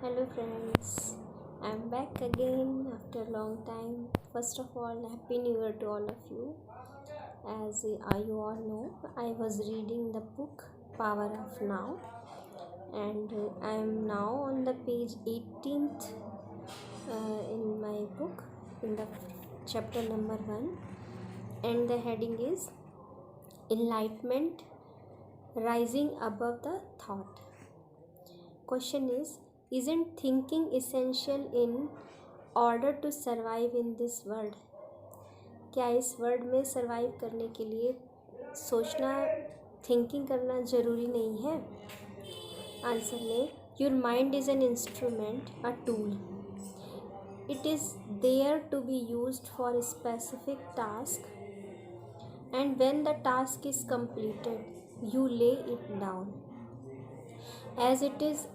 Hello friends, I'm back again after a long time. First of all, Happy New Year to all of you. As you all know, I was reading the book Power of Now, and I am now on the page 18th in my book, in the chapter number 1, and the heading is Enlightenment Rising Above the Thought. Question is, isn't thinking essential in order to survive in this world? क्या इस world में survive करने के लिए सोचना, thinking करना ज़रूरी नहीं है? आंसर में, your mind is an instrument, a tool. It is there to be used for a specific task, and when the task is completed you lay it down. As it is,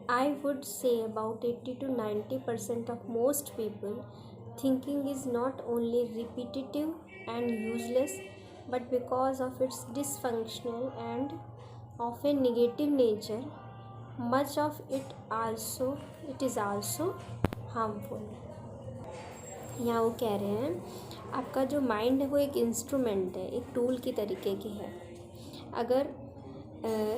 I would say about 80 to 90% of most people, thinking is not only repetitive and useless, but because of its dysfunctional and often negative nature, much of it is also harmful. यहाँ वो कह रहे हैं, आपका जो mind है वो एक इंस्ट्रूमेंट है, एक टूल की तरीके की है. अगर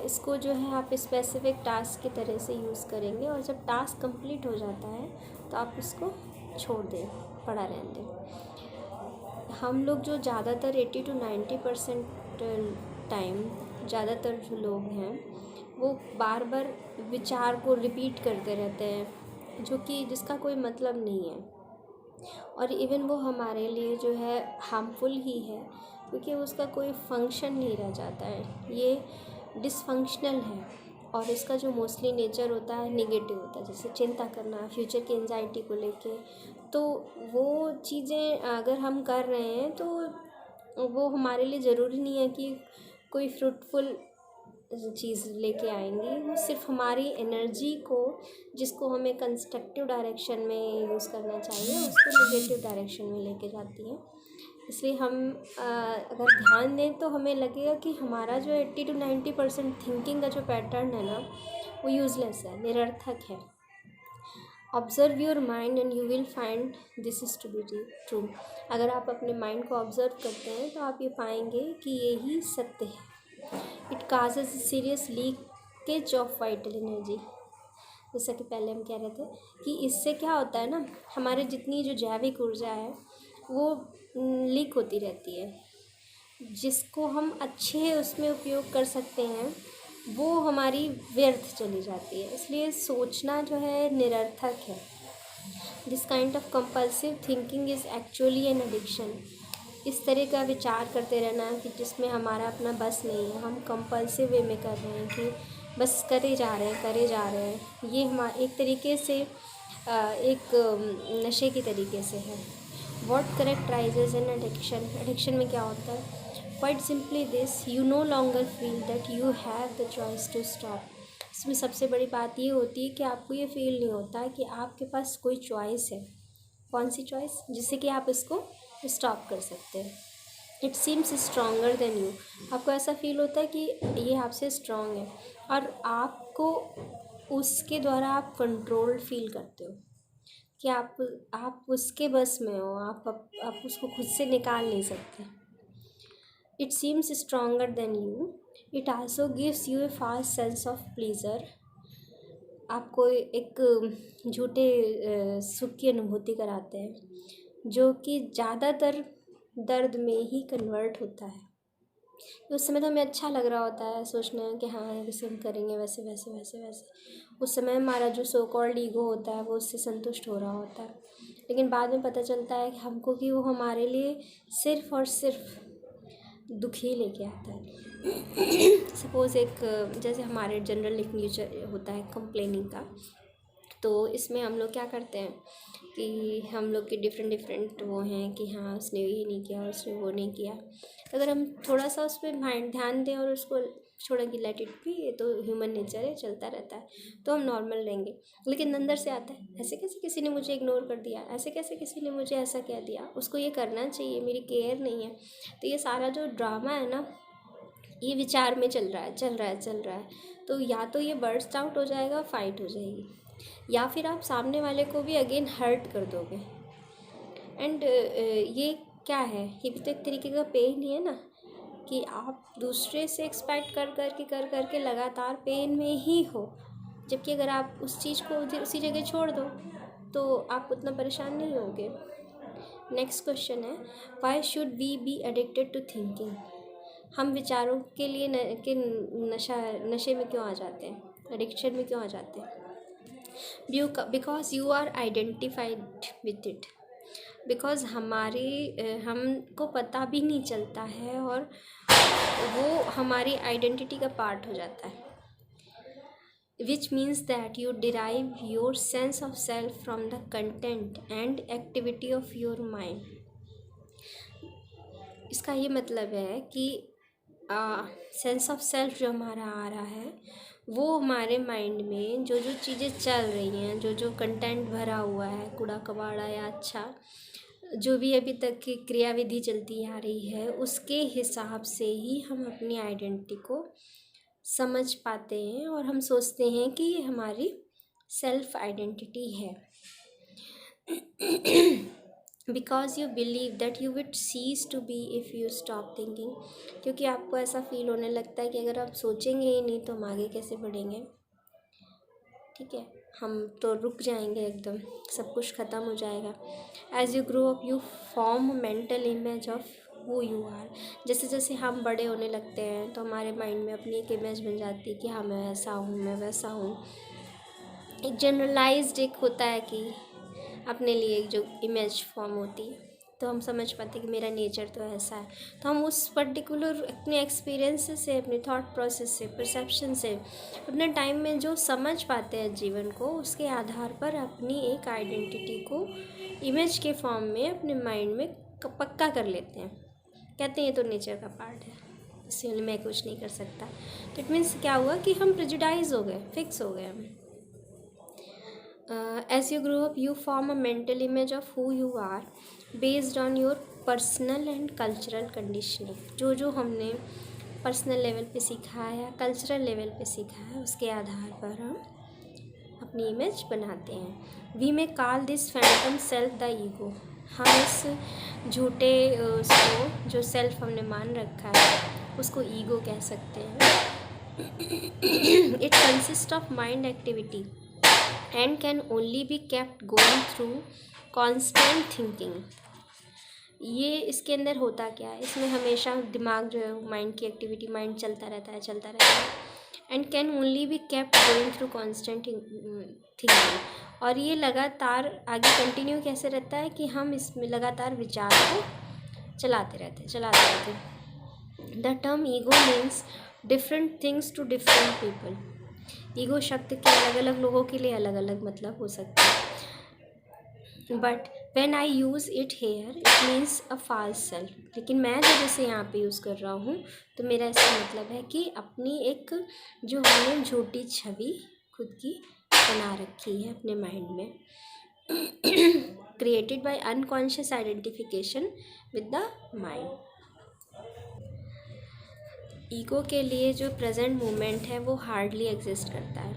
इसको जो है आप स्पेसिफिक टास्क की तरह से यूज़ करेंगे और जब टास्क कंप्लीट हो जाता है तो आप इसको छोड़ दें, पड़ा रहने दें. हम लोग जो ज़्यादातर 80 to 90% टाइम, ज़्यादातर जो लोग हैं वो बार बार विचार को रिपीट करते रहते हैं, जिसका कोई मतलब नहीं है, और इवन वो हमारे लिए जो है हार्मफुल ही है, क्योंकि उसका कोई फंक्शन नहीं रह जाता है. ये डिसफंक्शनल है और इसका जो मोस्टली नेचर होता है नेगेटिव होता है, जैसे चिंता करना, फ्यूचर की एंजाइटी को लेके. तो वो चीज़ें अगर हम कर रहे हैं तो वो हमारे लिए ज़रूरी नहीं है कि कोई फ्रूटफुल चीज़ लेके आएंगी. वो सिर्फ हमारी एनर्जी को, जिसको हमें कंस्ट्रक्टिव डायरेक्शन में यूज़ करना चाहिए, उसको नेगेटिव डायरेक्शन में लेके जाती हैं. इसलिए हम अगर ध्यान दें तो हमें लगेगा कि हमारा जो 80 to 90% थिंकिंग का जो पैटर्न है ना, वो यूज़लेस है, निरर्थक है. Observe your mind and you will find this is to be true. अगर आप अपने माइंड को ऑब्ज़र्व करते हैं तो आप ये पाएंगे कि यही सत्य है. It causes serious leakage of vital energy. जैसा कि पहले हम कह रहे थे कि इससे क्या होता है ना, हमारे जितनी जो जैविक ऊर्जा है वो लीक होती रहती है. जिसको हम अच्छे उसमें उपयोग कर सकते हैं वो हमारी व्यर्थ चली जाती है. इसलिए सोचना जो है निरर्थक है. This kind of compulsive thinking is actually an addiction. इस तरह का विचार करते रहना कि जिसमें हमारा अपना बस नहीं है, हम कंपल्सिव वे में कर रहे हैं कि बस करे जा रहे हैं. ये एक तरीके से एक नशे की तरीके से है. What characterizes an addiction? Addiction में क्या होता है? Quite simply this, you no longer feel that you have the choice to stop. इसमें सबसे बड़ी बात ये होती है कि आपको ये फील नहीं होता कि आपके पास कोई चॉइस है. कौन सी चॉइस? जिससे कि आप इसको स्टॉप कर सकते हैं. It seems stronger than you. आपको ऐसा फील होता है कि ये आपसे स्ट्रॉन्ग है और आपको उसके द्वारा आप कंट्रोल फील करते हो कि आप उसके बस में हो. आप उसको खुद से निकाल नहीं सकते. It seems stronger than you. It also gives U A fast sense of pleaser. आपको एक झूठे सुख की अनुभूति कराते हैं जो कि ज़्यादातर दर्द में ही कन्वर्ट होता है. उस समय तो हमें अच्छा लग रहा होता है, सोचना है कि हाँ वैसे हम करेंगे, वैसे वैसे वैसे वैसे. उस समय हमारा जो सो कॉल्ड ईगो होता है वो उससे संतुष्ट हो रहा होता है. लेकिन बाद में पता चलता है कि हमको कि वो हमारे लिए सिर्फ़ और सिर्फ दुख ही लेके आता है. सपोज़ एक जैसे हमारे जनरल एक नेचर होता है कंप्लेनिंग का, तो इसमें हम लोग क्या करते हैं कि हम लोग के डिफरेंट वो हैं कि हाँ उसने ये नहीं किया, उसने वो नहीं किया. तो अगर हम थोड़ा सा उस पर माइंड ध्यान दें और उसको छोड़ें कि लेट इट बी, ये तो ह्यूमन नेचर है, चलता रहता है, तो हम नॉर्मल रहेंगे. लेकिन अंदर से आता है, ऐसे कैसे किसी ने मुझे इग्नोर कर दिया, ऐसे कैसे किसी ने मुझे ऐसा कह दिया, उसको ये करना चाहिए, मेरी केयर नहीं है. तो ये सारा जो ड्रामा है ना, ये विचार में चल रहा है. तो या तो ये बर्स्ट आउट हो जाएगा, फाइट हो जाएगी. या फिर आप सामने वाले को भी अगेन हर्ट कर दोगे। एंड ये क्या है, ये भी तो एक तरीके का पेन ही है ना, कि आप दूसरे से एक्सपेक्ट कर के लगातार पेन में ही हो, जबकि अगर आप उस चीज़ को उसी जगह छोड़ दो तो आप उतना परेशान नहीं होगे। नेक्स्ट क्वेश्चन है, why should we be addicted to thinking. हम विचारों के लिए नशे में क्यों आ जाते हैं, एडिक्शन में क्यों आ जाते हैं? Because you are identified with it. Because हमको पता भी नहीं चलता है और वो हमारी आइडेंटिटी का पार्ट हो जाता है। which means that you derive your sense of self from the content and activity of your mind। इसका ये मतलब है कि सेंस ऑफ सेल्फ जो हमारा आ रहा है वो हमारे माइंड में जो जो चीज़ें चल रही हैं, जो जो कंटेंट भरा हुआ है, कूड़ा कबाड़ा या अच्छा जो भी अभी तक की क्रियाविधि चलती आ रही है, उसके हिसाब से ही हम अपनी आइडेंटिटी को समझ पाते हैं और हम सोचते हैं कि ये हमारी सेल्फ आइडेंटिटी है। Because you believe that you would cease to be if you stop thinking. क्योंकि आपको ऐसा फील होने लगता है कि अगर आप सोचेंगे ही नहीं तो हम आगे कैसे बढ़ेंगे। ठीक है, हम तो रुक जाएंगे, एकदम सब कुछ ख़त्म हो जाएगा। As you grow up you form mental image of who you are. जैसे जैसे हम बड़े होने लगते हैं तो हमारे माइंड में अपनी एक इमेज बन जाती है कि हाँ मैं ऐसा हूँ, मैं वैसा हूँ। एक जनरलाइज्ड एक होता है कि अपने लिए एक जो इमेज फॉर्म होती है, तो हम समझ पाते हैं कि मेरा नेचर तो ऐसा है। तो हम उस पर्टिकुलर अपने एक्सपीरियंस से, अपने थॉट प्रोसेस से, परसेप्शन से, अपने टाइम में जो समझ पाते हैं जीवन को, उसके आधार पर अपनी एक आइडेंटिटी को इमेज के फॉर्म में अपने माइंड में पक्का कर लेते हैं। कहते हैं ये तो नेचर का पार्ट है, इसलिए मैं कुछ नहीं कर सकता। तो इट मीन्स क्या हुआ कि हम प्रेजुडाइज हो गए, फिक्स हो गए हम। As you grow up you form a mental image of who you are based on your personal and cultural conditioning। जो जो हमने पर्सनल लेवल पे सीखा है या कल्चरल लेवल पे सीखा है, उसके आधार पर हम अपनी इमेज बनाते हैं। वी में call this Phantom self the ego. हम इस झूठे उसको जो सेल्फ हमने मान रखा है उसको ईगो कह सकते हैं। It consist of mind activity and can only be kept going through constant thinking। ये इसके अंदर होता क्या है, इसमें हमेशा दिमाग जो है माइंड की एक्टिविटी, माइंड चलता रहता है and can only be kept going through constant thinking. और ये लगातार आगे कंटिन्यू कैसे रहता है कि हम इसमें लगातार विचार को चलाते रहते। The term ego means different things to different people. Ego शब्द के अलग अलग लोगों के लिए अलग अलग मतलब हो सकता है। But when I use it here it means a false self. लेकिन मैं जब इसे यहाँ पे यूज़ कर रहा हूँ तो मेरा इसका मतलब है कि अपनी एक जो हमने झूठी छवि खुद की बना रखी है अपने माइंड में, created by unconscious identification with the mind. Ego के लिए जो प्रेजेंट मोमेंट है वो हार्डली एग्जिस्ट करता है,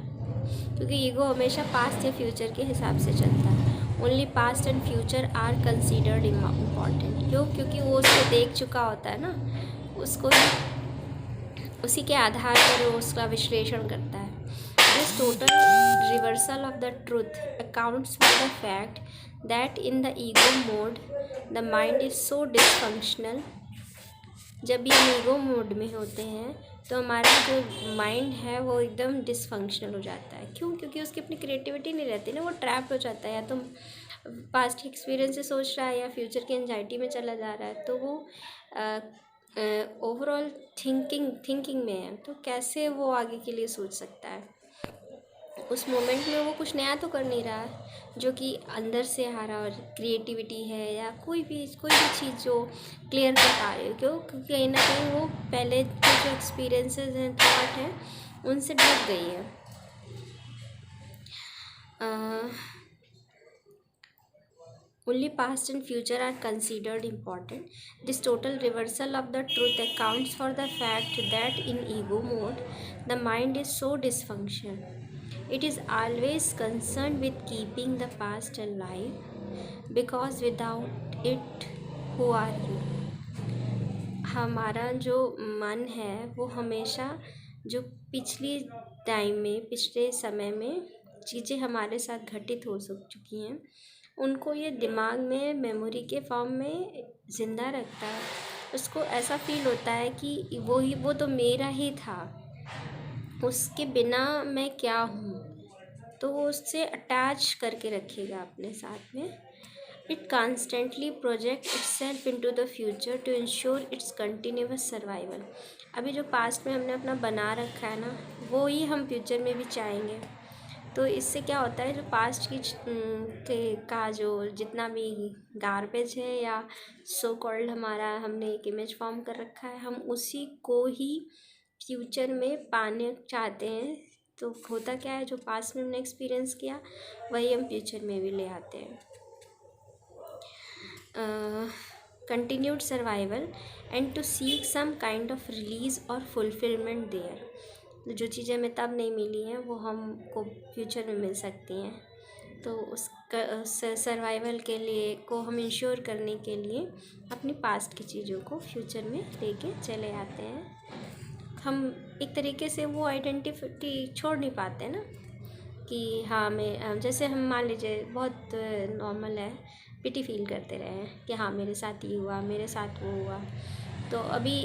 क्योंकि ईगो हमेशा पास्ट या फ्यूचर के हिसाब से चलता है। Only past and future are considered important. क्यों? क्योंकि वो उसको देख चुका होता है ना, उसको उसी के आधार पर वो उसका विश्लेषण करता है। This total reversal of the truth accounts for the fact that in the ego mode the mind is so dysfunctional. जब भी हम ईगो मोड में होते हैं तो हमारा जो माइंड है वो एकदम डिसफंक्शनल हो जाता है। क्यों? क्योंकि उसकी अपनी क्रिएटिविटी नहीं रहती ना, वो ट्रैप हो जाता है, या तो पास्ट एक्सपीरियंस से सोच रहा है या फ्यूचर की एंजाइटी में चला जा रहा है। तो वो ओवरऑल थिंकिंग में है, तो कैसे वो आगे के लिए सोच सकता है? उस मोमेंट में वो कुछ नया तो कर नहीं रहा है जो कि अंदर से आ रहा है, क्रिएटिविटी है या कोई भी चीज़ जो क्लियर कर पा रही हो। क्यों? क्योंकि कहीं ना कहीं वो पहले के जो एक्सपीरियंसेस हैं, थॉट हैं, उनसे ढक गई है। Only past and future are considered important. This total reversal of the truth accounts for the fact that in ego mode, the mind is so dysfunctional. It is always concerned with keeping the past alive because without it, who are you? हमारा जो मन है वो हमेशा जो पिछली time में, पिछले समय में चीज़ें हमारे साथ घटित हो चुकी हैं, उनको ये दिमाग में मेमोरी के फॉर्म में ज़िंदा रखता है। उसको ऐसा फील होता है कि वो तो मेरा ही था, उसके बिना मैं क्या हूँ, तो वो उससे अटैच करके रखेगा अपने साथ में। It constantly project itself into the future to ensure its continuous survival. अभी जो पास्ट में हमने अपना बना रखा है ना, वो ही हम फ्यूचर में भी चाहेंगे। तो इससे क्या होता है, जो पास्ट का जो जितना भी गार्बेज है या सो कॉल्ड हमारा हमने एक इमेज फॉर्म कर रखा है, हम उसी को ही फ्यूचर में पाने चाहते हैं। तो होता क्या है, जो पास्ट में हमने एक्सपीरियंस किया वही हम फ्यूचर में भी ले आते हैं। Continued survival and to seek some kind of release और फुलफिलमेंट देयर। जो चीज़ें हमें तब नहीं मिली हैं वो हमको फ्यूचर में मिल सकती हैं। तो उस सर्वाइवल के लिए को हम इंश्योर करने के लिए अपनी पास्ट की चीज़ों को फ्यूचर में लेके चले आते हैं। हम एक तरीके से वो आइडेंटिटी छोड़ नहीं पाते ना, कि हाँ मैं जैसे हम मान लीजिए बहुत नॉर्मल है, पिटी फील करते रहे हैं कि हाँ मेरे साथ ये हुआ, मेरे साथ वो हुआ। तो अभी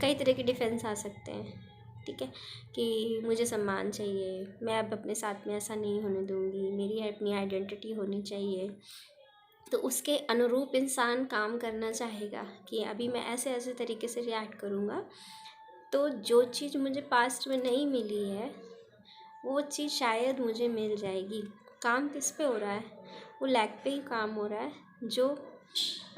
कई तरह के डिफेंस आ सकते हैं, ठीक है, कि मुझे सम्मान चाहिए, मैं अब अपने साथ में ऐसा नहीं होने दूँगी, मेरी अपनी आइडेंटिटी होनी चाहिए। तो उसके अनुरूप इंसान काम करना चाहेगा कि अभी मैं ऐसे ऐसे तरीके से रिएक्ट करूँगा, तो जो चीज़ मुझे पास्ट में नहीं मिली है वो चीज़ शायद मुझे मिल जाएगी। काम किस पे हो रहा है, वो लैग पे ही काम हो रहा है। जो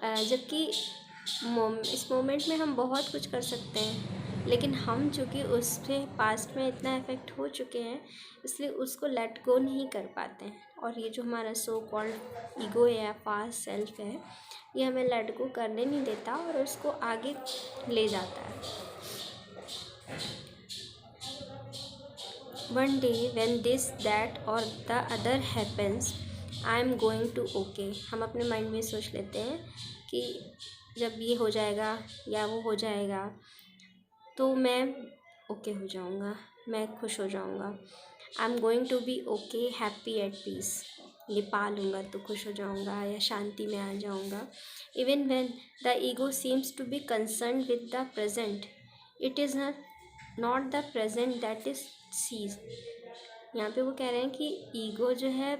जबकि इस मोमेंट में हम बहुत कुछ कर सकते हैं, लेकिन हम चूँकि उस पे पास्ट में इतना इफ़ेक्ट हो चुके हैं, इसलिए उसको लेट गो नहीं कर पाते हैं। और ये जो हमारा सो कॉल्ड ईगो या पास्ट सेल्फ है, ये हमें लेट गो करने नहीं देता और उसको आगे ले जाता है। One day when this, that or the other happens, I am going to okay। हम अपने माइंड में सोच लेते हैं कि जब ये हो जाएगा या वो हो जाएगा तो मैं ओके हो जाऊँगा, मैं खुश हो जाऊँगा। I am going to be okay, happy at peace. ये पा लूँगा तो खुश हो जाऊँगा या शांति में आ जाऊँगा। Even when the ego seems to be concern with the present, it is not the present that is sees. यहाँ पे वो कह रहे हैं कि ईगो जो है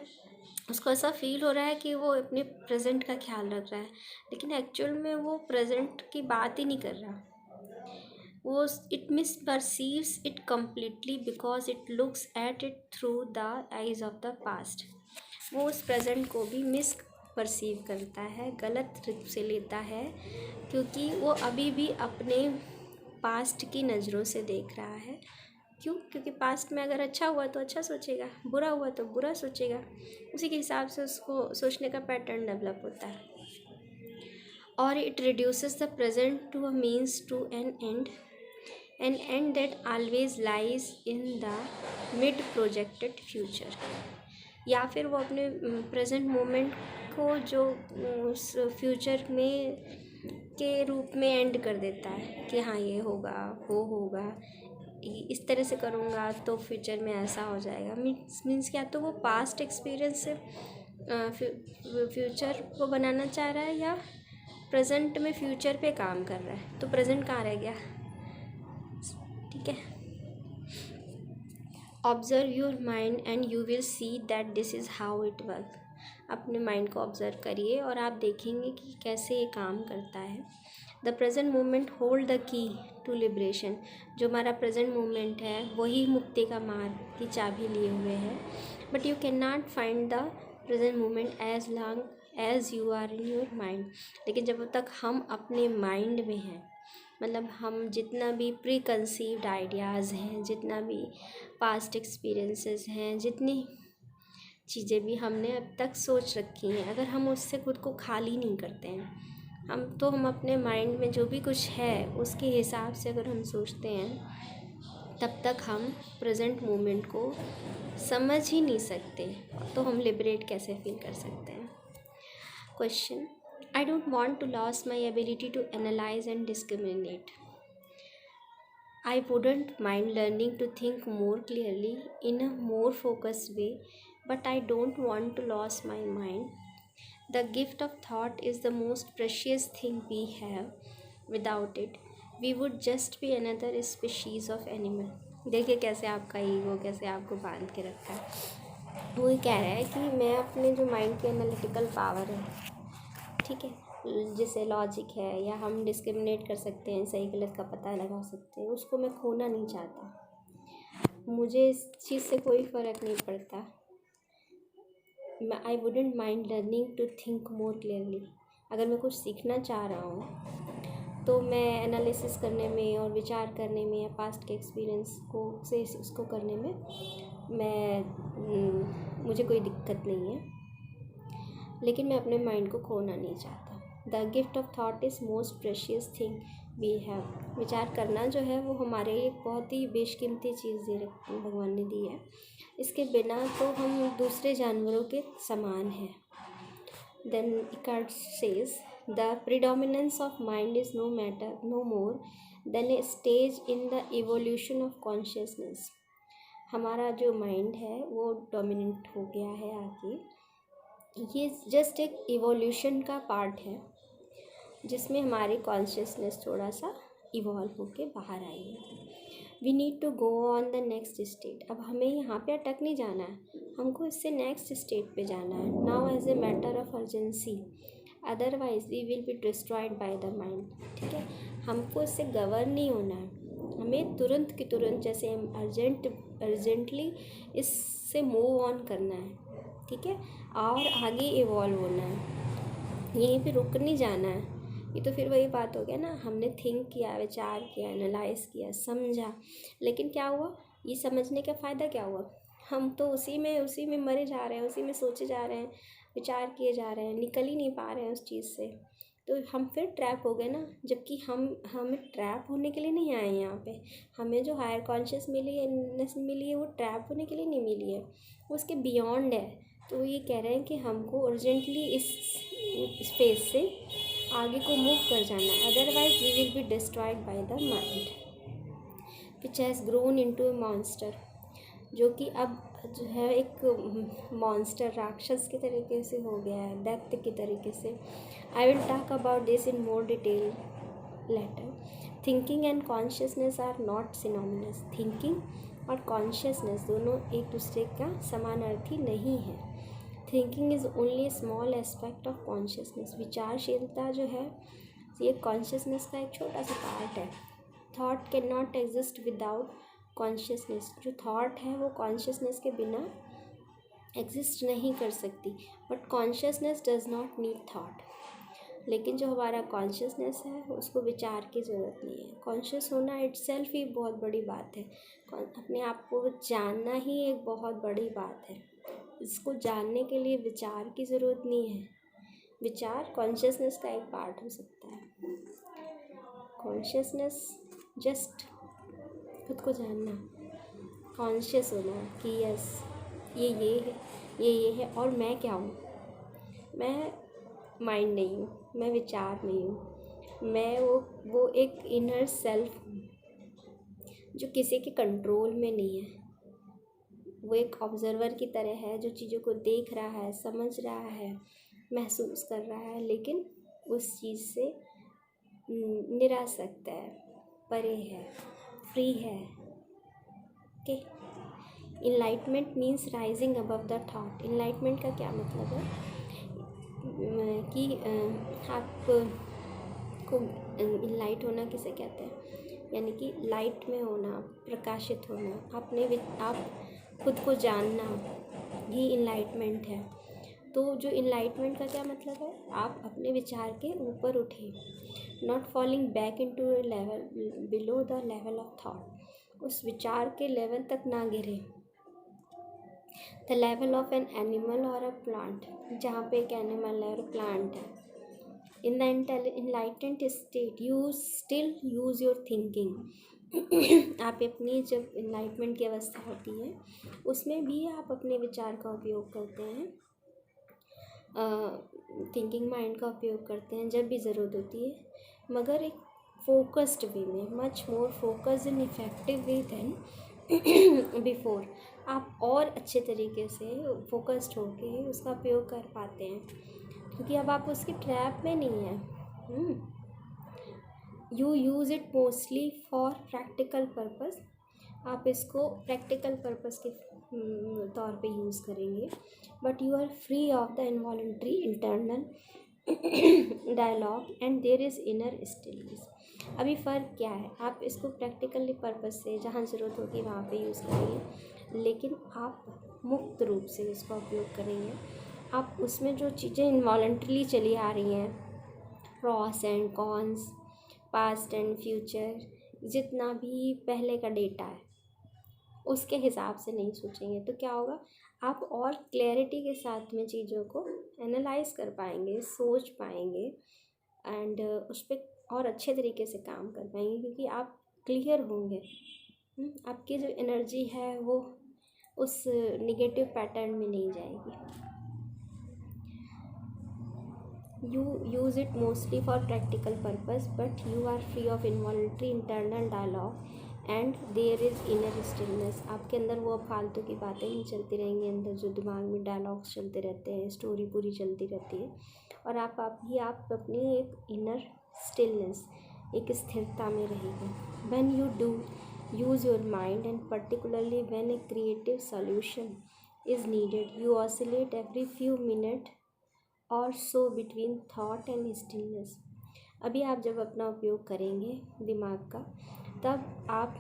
उसको ऐसा फील हो रहा है कि वो अपने प्रेजेंट का ख्याल रख रहा है, लेकिन एक्चुअल में वो प्रेजेंट की बात ही नहीं कर रहा। वो it miss perceives it completely because it looks at it through the eyes of the past. वो उस प्रेजेंट को भी मिस परसीव करता है, गलत रूप से लेता है, क्योंकि वो अभी भी अपने पास्ट की नज़रों से देख रहा है। क्यों? क्योंकि पास्ट में अगर अच्छा हुआ तो अच्छा सोचेगा, बुरा हुआ तो बुरा सोचेगा। उसी के हिसाब से उसको सोचने का पैटर्न डेवलप होता है। और it reduces the present to a means to an end that always lies in the mind projected future. या फिर वो अपने प्रेजेंट मोमेंट को जो उस फ्यूचर में के रूप में एंड कर देता है कि हाँ ये होगा, वो होगा, इस तरह से करूँगा तो फ्यूचर में ऐसा हो जाएगा। मीन्स क्या, तो वो पास्ट एक्सपीरियंस से फ्यूचर को बनाना चाह रहा है या प्रेजेंट में फ्यूचर पे काम कर रहा है। तो प्रेजेंट कहाँ रह गया, ठीक है। Observe your mind and you will see that this is how it work. अपने माइंड को ऑब्जर्व करिए और आप देखेंगे कि कैसे ये काम करता है। The present moment hold the key to liberation. जो हमारा प्रेजेंट मोमेंट है वही मुक्ति का मार्ग की चाबी लिए हुए है। But you can not find the present moment as long as you are in your mind. लेकिन जब तक हम अपने माइंड में हैं, मतलब हम जितना भी प्री कंसीव्ड आइडियाज़ हैं, जितना भी पास्ट एक्सपीरियंसेस हैं, जितनी चीज़ें भी हमने अब तक सोच रखी हैं, अगर हम उससे खुद को खाली नहीं करते हैं, हम अपने माइंड में जो भी कुछ है उसके हिसाब से अगर हम सोचते हैं, तब तक हम प्रेजेंट मोमेंट को समझ ही नहीं सकते, तो हम लिबरेट कैसे फील कर सकते हैं। Question, I don't want to lose my ability to analyse and discriminate. I wouldn't mind learning to think more clearly in a more focused way, but I don't want to lose my mind. The gift of thought is the most precious thing we have. Without it, we would just be another species of animal. देखिए कैसे आपका ego कैसे आपको बांध के रखा है। वो ये कह रहा है कि मैं अपने जो माइंड की एनालिटिकल पावर है, ठीक है, जिसे लॉजिक है या हम डिस्क्रिमिनेट कर सकते हैं, सही गलत का पता लगा सकते हैं, उसको मैं खोना नहीं चाहता। मुझे इस चीज़ से कोई फ़र्क नहीं पड़ता। I wouldn't mind learning to think more clearly. अगर मैं कुछ सीखना चाह रहा हूँ तो मैं एनालिसिस करने में और विचार करने में या पास्ट के एक्सपीरियंस को से उसको करने में मुझे कोई दिक्कत नहीं है, लेकिन मैं अपने माइंड को खोना नहीं चाहता। The gift of thought is most precious thing we have. विचार करना जो है वो हमारे लिए बहुत ही बेशकीमती चीज़ भगवान ने दी है। इसके बिना तो हम दूसरे जानवरों के समान हैं। Then Eckhart says the predominance of mind is no more than a stage in the evolution of consciousness. हमारा जो माइंड है वो डोमिनेंट हो गया है आगे। ये जस्ट एक इवोल्यूशन का पार्ट है जिसमें हमारी कॉन्शियसनेस थोड़ा सा इवॉल्व होके बाहर आई है। We need to go on the next state. अब हमें यहाँ पे अटक नहीं जाना है, हमको इससे नेक्स्ट स्टेट पे जाना है। Now as a matter of urgency, otherwise we will be destroyed by the mind. ठीक है, हमको इससे गवर्न नहीं होना है, हमें तुरंत की तुरंत जैसे हम अर्जेंटली इससे मूव ऑन करना है। ठीक है, और आगे इवॉल्व होना है, यहीं पे रुक नहीं जाना है। ये तो फिर वही बात हो गया ना, हमने थिंक किया, विचार किया, एनालाइज किया, समझा, लेकिन क्या हुआ? ये समझने का फ़ायदा क्या हुआ? हम तो उसी में मरे जा रहे हैं, उसी में सोचे जा रहे हैं, विचार किए जा रहे हैं, निकल ही नहीं पा रहे हैं उस चीज़ से। तो हम फिर ट्रैप हो गए ना, जबकि हमें ट्रैप होने के लिए नहीं आए हैं यहाँ पे। हमें जो हायर कॉन्शियस मिली है वो ट्रैप होने के लिए नहीं मिली है, वो उसके बियॉन्ड है। तो ये कह रहे हैं कि हमको अर्जेंटली इस स्पेस से आगे को मूव कर जाना, otherwise we will be destroyed by the mind which has grown into a monster, जो कि अब जो है एक मॉन्स्टर, राक्षस के तरीके से हो गया है, दैत्य के तरीके से। I will talk about this in more detail later. Thinking and consciousness are not synonymous. Thinking और कॉन्शियसनेस दोनों एक दूसरे का समानार्थी नहीं है। Thinking is only small aspect of consciousness. विचारशीलता जो है ये कॉन्शियसनेस का एक छोटा सा पार्ट है। Thought can not exist without consciousness. जो थॉट है वो कॉन्शियसनेस के बिना एग्जिस्ट नहीं कर सकती, but consciousness does not need thought. लेकिन जो हमारा कॉन्शियसनेस है उसको विचार की ज़रूरत नहीं है। कॉन्शियस होना इटसेल्फ ही बहुत बड़ी बात है। अपने आप को जानना ही एक बहुत बड़ी बात है। इसको जानने के लिए विचार की ज़रूरत नहीं है। विचार कॉन्शियसनेस का एक पार्ट हो सकता है। कॉन्शियसनेस जस्ट खुद को जानना, कॉन्शियस होना कि यस ये है, ये है, और मैं क्या हूँ? मैं माइंड नहीं हूँ, मैं विचार नहीं हूँ, मैं वो एक इनर सेल्फ हूँ जो किसी के कंट्रोल में नहीं है। वो एक ऑब्जर्वर की तरह है जो चीज़ों को देख रहा है, समझ रहा है, महसूस कर रहा है, लेकिन उस चीज़ से निरासक्त है, परे है, फ्री है। Okay, enlightenment means rising above the thought. Enlightenment का क्या मतलब है कि आपको इनलाइट होना किसे कहते हैं? यानी कि लाइट में होना, प्रकाशित होना, आप खुद को जानना, ये इनलाइटमेंट है। तो जो इनलाइटमेंट का क्या मतलब है? आप अपने विचार के ऊपर उठे, not falling back into A level below the level of thought. उस विचार के लेवल तक ना गिरे, the level of an animal और अ प्लांट, जहाँ पे एक एनिमल है और प्लांट है। In the enlightened state you still use your thinking, आप अपनी जब इनलाइटमेंट की अवस्था होती है उसमें भी आप अपने विचार का उपयोग करते हैं, थिंकिंग माइंड का उपयोग करते हैं जब भी ज़रूरत होती है, मगर एक फोकस्ड वे में, much more focused and effective way than before. आप और अच्छे तरीके से फोकस्ड होके उसका उपयोग कर पाते हैं, क्योंकि अब आप उसके ट्रैप में नहीं हैं। You use it mostly for practical purpose. आप इसको प्रैक्टिकल पर्पस के तौर पे यूज़ करेंगे, but you are free of the involuntary internal dialogue and there is inner stillness. अभी फ़र्क क्या है, आप इसको प्रैक्टिकली पर्पस से जहाँ ज़रूरत होगी वहाँ पे यूज़ करेंगे, लेकिन आप मुक्त रूप से इसका उपयोग करेंगे। आप उसमें जो चीज़ें इनवॉलंटरीली चली आ रही हैं, pros and cons, past and future, जितना भी पहले का डेटा है उसके हिसाब से नहीं सोचेंगे तो क्या होगा, आप और क्लैरिटी के साथ में चीज़ों को एनालाइज कर पाएंगे, सोच पाएंगे, एंड उस पर और अच्छे तरीके से काम कर पाएंगे, क्योंकि आप क्लियर होंगे। आपकी जो एनर्जी है वो उस निगेटिव पैटर्न में नहीं जाएगी। You use it mostly for practical purpose, but you are free of involuntary internal dialogue and there is inner stillness। आपके अंदर वो फालतू की बातें नहीं चलती रहेंगी, अंदर जो दिमाग में डायलॉग्स चलते रहते हैं, स्टोरी पूरी चलती रहती है, और आप अपनी एक इनर स्टिलनेस, एक स्थिरता में रहेंगे। when you do use your mind and particularly when a creative solution is needed, you oscillate every few minutes और so between thought and stillness. अभी आप जब अपना उपयोग करेंगे दिमाग का, तब आप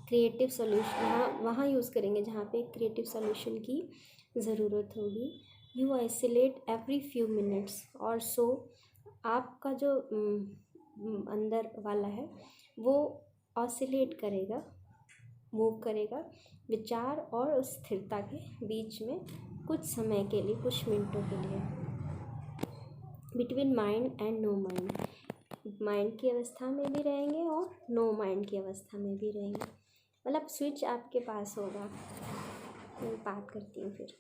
क्रिएटिव सॉल्यूशन वहाँ यूज़ करेंगे जहाँ पे क्रिएटिव सॉल्यूशन की ज़रूरत होगी। You isolate every few minutes और सो आपका जो अंदर वाला है वो ऑसिलेट करेगा, मूव करेगा विचार और स्थिरता के बीच में कुछ समय के लिए, कुछ मिनटों के लिए, between mind and no mind. Mind की अवस्था में भी रहेंगे और नो माइंड की अवस्था में भी रहेंगे, मतलब स्विच आपके पास होगा। मैं बात करती हूँ फिर।